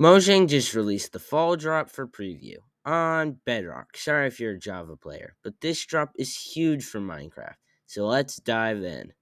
Mojang just released the fall drop for preview on Bedrock. Sorry if you're a Java player, but this drop is huge for Minecraft. So let's dive in.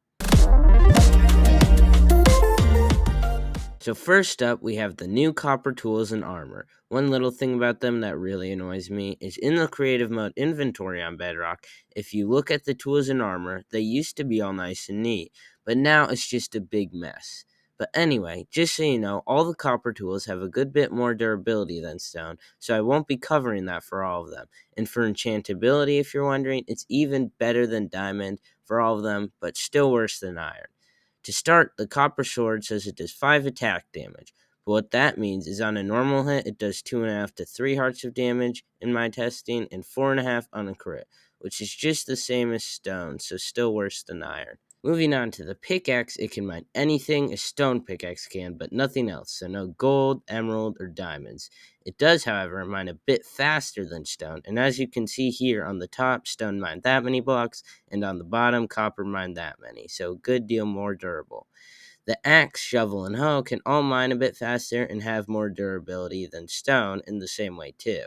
So first up, we have the new copper tools and armor. One little thing about them that really annoys me is in the creative mode inventory on Bedrock, if you look at the tools and armor, they used to be all nice and neat, but now it's just a big mess. But anyway, just so you know, all the copper tools have a good bit more durability than stone, so I won't be covering that for all of them. And for enchantability, if you're wondering, it's even better than diamond for all of them, but still worse than iron. To start, the copper sword says it does 5 attack damage, but what that means is on a normal hit, it does 2.5 to 3 hearts of damage in my testing, and 4.5 on a crit, which is just the same as stone, so still worse than iron. Moving on to the pickaxe, it can mine anything a stone pickaxe can, but nothing else, so no gold, emerald, or diamonds. It does, however, mine a bit faster than stone, and as you can see here on the top, stone mined that many blocks, and on the bottom, copper mined that many, so a good deal more durable. The axe, shovel, and hoe can all mine a bit faster and have more durability than stone in the same way too.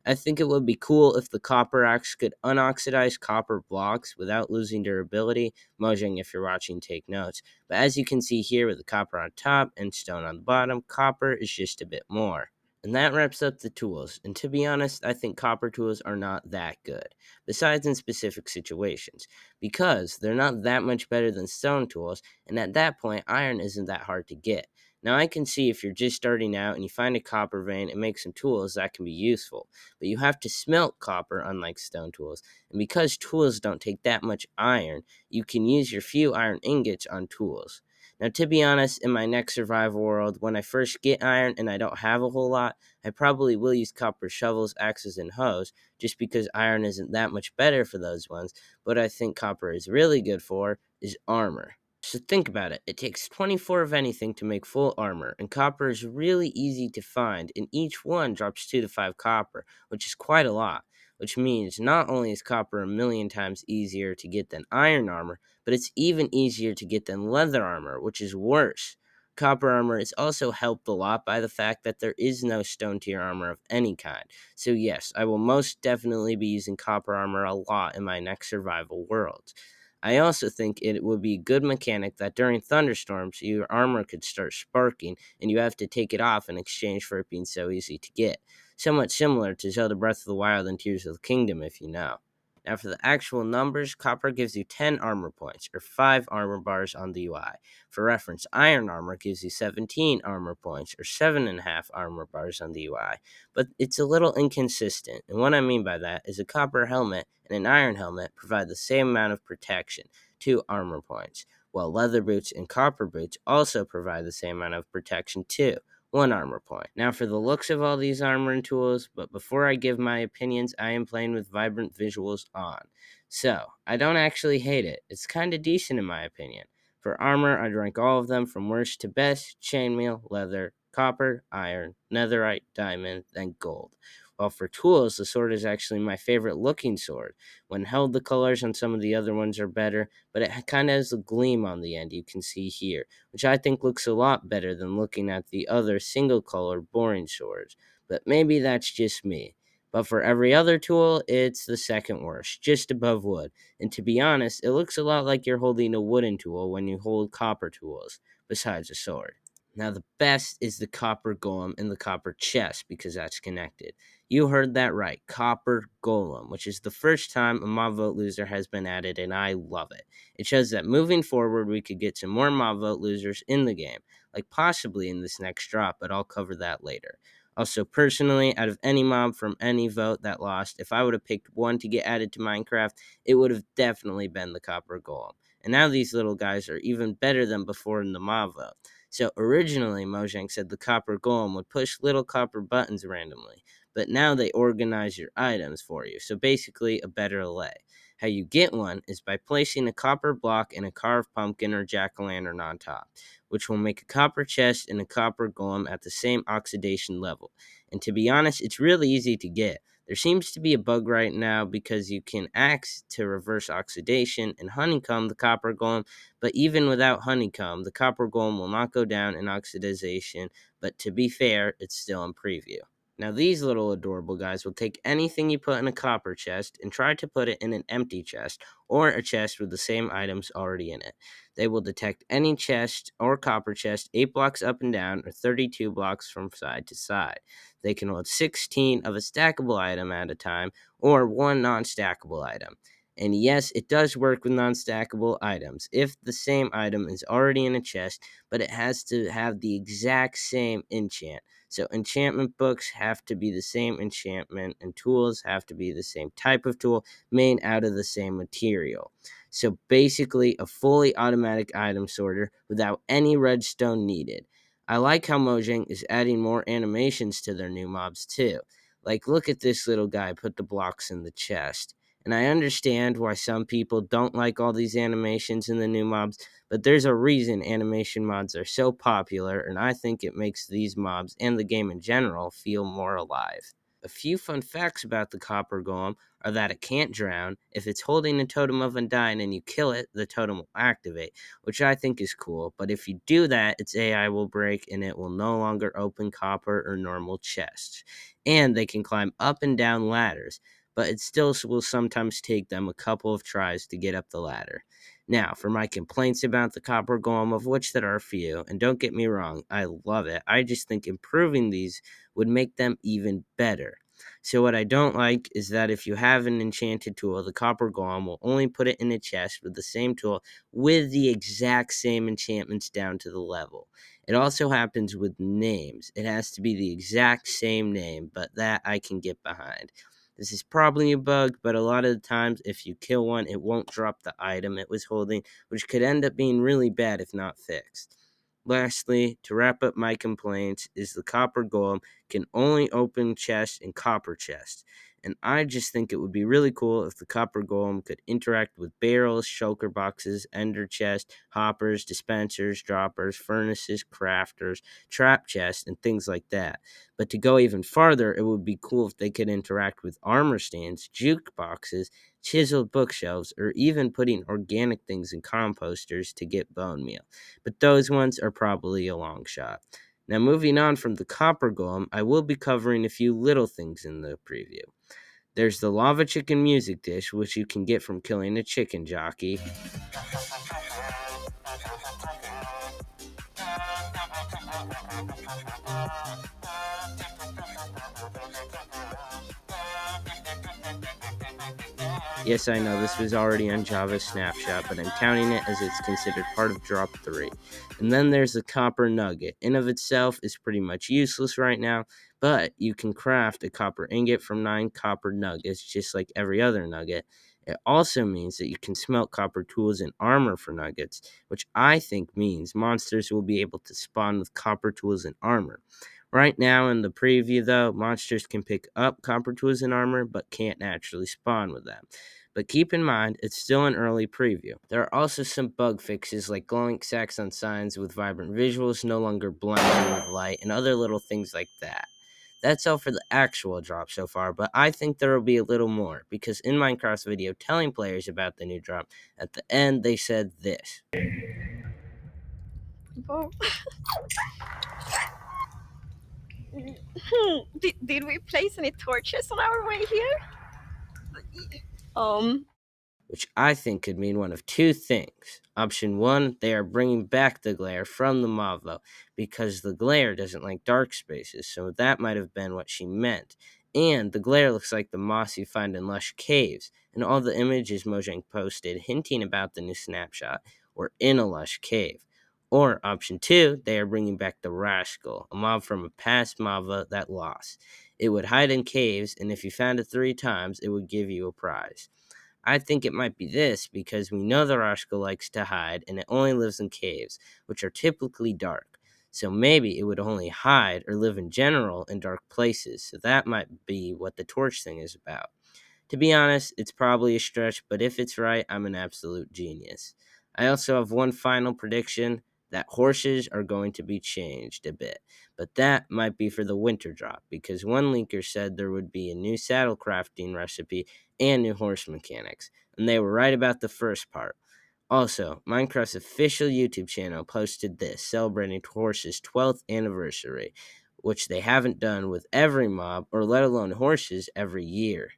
I think it would be cool if the copper axe could unoxidize copper blocks without losing durability. Mojang, if you're watching, take notes. But as you can see here with the copper on top and stone on the bottom, copper is just a bit more. And that wraps up the tools. And to be honest, I think copper tools are not that good, besides in specific situations, because they're not that much better than stone tools, and at that point, iron isn't that hard to get. Now, I can see if you're just starting out and you find a copper vein and make some tools, that can be useful, but you have to smelt copper unlike stone tools, and because tools don't take that much iron, you can use your few iron ingots on tools. Now, to be honest, in my next survival world, when I first get iron and I don't have a whole lot, I probably will use copper shovels, axes, and hoes, just because iron isn't that much better for those ones. What I think copper is really good for is armor. So think about it. It takes 24 of anything to make full armor, and copper is really easy to find, and each one drops 2 to 5 copper, which is quite a lot. Which means not only is copper a million times easier to get than iron armor, but it's even easier to get than leather armor, which is worse. Copper armor is also helped a lot by the fact that there is no stone tier armor of any kind. So yes, I will most definitely be using copper armor a lot in my next survival world. I also think it would be a good mechanic that during thunderstorms, your armor could start sparking, and you have to take it off in exchange for it being so easy to get. Somewhat similar to Zelda Breath of the Wild and Tears of the Kingdom, if you know. Now, for the actual numbers, copper gives you 10 armor points, or 5 armor bars on the UI. For reference, iron armor gives you 17 armor points, or 7.5 armor bars on the UI. But it's a little inconsistent, and what I mean by that is a copper helmet and an iron helmet provide the same amount of protection, 2 armor points, while leather boots and copper boots also provide the same amount of protection, 2. 1 armor point. Now for the looks of all these armor and tools, but before I give my opinions, I am playing with vibrant visuals on. So, I don't actually hate it. It's kinda decent in my opinion. For armor, I'd rank all of them from worst to best: chainmail, leather, copper, iron, netherite, diamond, then gold. While for tools, the sword is actually my favorite looking sword. When held, the colors on some of the other ones are better, but it kind of has a gleam on the end you can see here, which I think looks a lot better than looking at the other single color boring swords. But maybe that's just me. But for every other tool, it's the second worst, just above wood. And to be honest, it looks a lot like you're holding a wooden tool when you hold copper tools, besides a sword. Now, the best is the copper golem and the copper chest because that's connected. You heard that right, copper golem, which is the first time a mob vote loser has been added, and I love it. It shows that moving forward, we could get some more mob vote losers in the game, like possibly in this next drop, but I'll cover that later. Also, personally, out of any mob from any vote that lost, if I would have picked one to get added to Minecraft, it would have definitely been the copper golem. And now these little guys are even better than before in the mob vote. So originally, Mojang said the copper golem would push little copper buttons randomly, but now they organize your items for you, so basically a better lay. How you get one is by placing a copper block and a carved pumpkin or jack-o'-lantern on top, which will make a copper chest and a copper golem at the same oxidation level. And to be honest, it's really easy to get. There seems to be a bug right now because you can axe to reverse oxidation and honeycomb the copper golem, but even without honeycomb, the copper golem will not go down in oxidization, but to be fair, it's still in preview. Now these little adorable guys will take anything you put in a copper chest and try to put it in an empty chest or a chest with the same items already in it. They will detect any chest or copper chest 8 blocks up and down or 32 blocks from side to side. They can hold 16 of a stackable item at a time or one non-stackable item. And yes, it does work with non-stackable items if the same item is already in a chest, but it has to have the exact same enchant. So enchantment books have to be the same enchantment, and tools have to be the same type of tool made out of the same material. So basically, a fully automatic item sorter without any redstone needed. I like how Mojang is adding more animations to their new mobs too. Like, look at this little guy put the blocks in the chest. And I understand why some people don't like all these animations in the new mobs, but there's a reason animation mods are so popular, and I think it makes these mobs and the game in general feel more alive. A few fun facts about the copper golem are that it can't drown. If it's holding a totem of Undyne and you kill it, the totem will activate, which I think is cool. But if you do that, its AI will break and it will no longer open copper or normal chests. And they can climb up and down ladders, but it still will sometimes take them a couple of tries to get up the ladder. Now, for my complaints about the copper golem, of which there are a few, and don't get me wrong, I love it. I just think improving these would make them even better. So what I don't like is that if you have an enchanted tool, the copper golem will only put it in a chest with the same tool with the exact same enchantments down to the level. It also happens with names. It has to be the exact same name, but that I can get behind. This is probably a bug, but a lot of the times if you kill one, it won't drop the item it was holding, which could end up being really bad if not fixed. Lastly, to wrap up my complaints, is the copper golem can only open chests in copper chests. And I just think it would be really cool if the copper golem could interact with barrels, shulker boxes, ender chests, hoppers, dispensers, droppers, furnaces, crafters, trap chests, and things like that. But to go even farther, it would be cool if they could interact with armor stands, jukeboxes, chiseled bookshelves, or even putting organic things in composters to get bone meal. But those ones are probably a long shot. Now, moving on from the copper golem, I will be covering a few little things in the preview. There's the lava chicken music dish, which you can get from killing a chicken jockey. Yes, I know this was already on Java's snapshot, but I'm counting it as it's considered part of drop 3. And then there's the copper nugget. In of itself is pretty much useless right now, but you can craft a copper ingot from 9 copper nuggets just like every other nugget. It also means that you can smelt copper tools and armor for nuggets, which I think means monsters will be able to spawn with copper tools and armor. Right now in the preview, though, monsters can pick up copper tools and armor, but can't naturally spawn with them. But keep in mind, it's still an early preview. There are also some bug fixes like glowing sacks on signs with vibrant visuals no longer blinding with light and other little things like that. That's all for the actual drop so far, but I think there will be a little more, because in Minecraft's video telling players about the new drop, at the end they said this. Well, did we place any torches on our way here? Um, Which I think could mean one of two things. Option one, they are bringing back the glare from the Mavo, because the glare doesn't like dark spaces, so that might have been what she meant. And the glare looks like the moss you find in lush caves, and all the images Mojang posted hinting about the new snapshot were in a lush cave. Or option two, they are bringing back the Rascal, a mob from a past Mava that lost. It would hide in caves, and if you found it 3 times, it would give you a prize. I think it might be this because we know the Rashka likes to hide and it only lives in caves, which are typically dark. So maybe it would only hide or live in general in dark places. So that might be what the torch thing is about. To be honest, it's probably a stretch, but if it's right, I'm an absolute genius. I also have one final prediction. that horses are going to be changed a bit, but that might be for the winter drop, because one leaker said there would be a new saddle crafting recipe and new horse mechanics, and they were right about the first part. Also, Minecraft's official YouTube channel posted this, celebrating Horse's 12th anniversary, which they haven't done with every mob, or let alone horses, every year.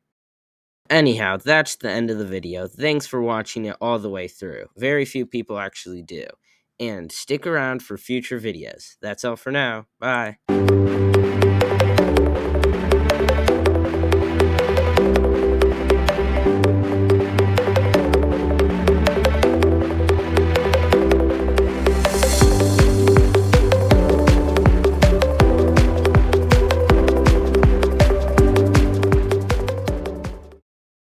Anyhow, that's the end of the video. Thanks for watching it all the way through. Very few people actually do. And stick around for future videos. That's all for now. Bye.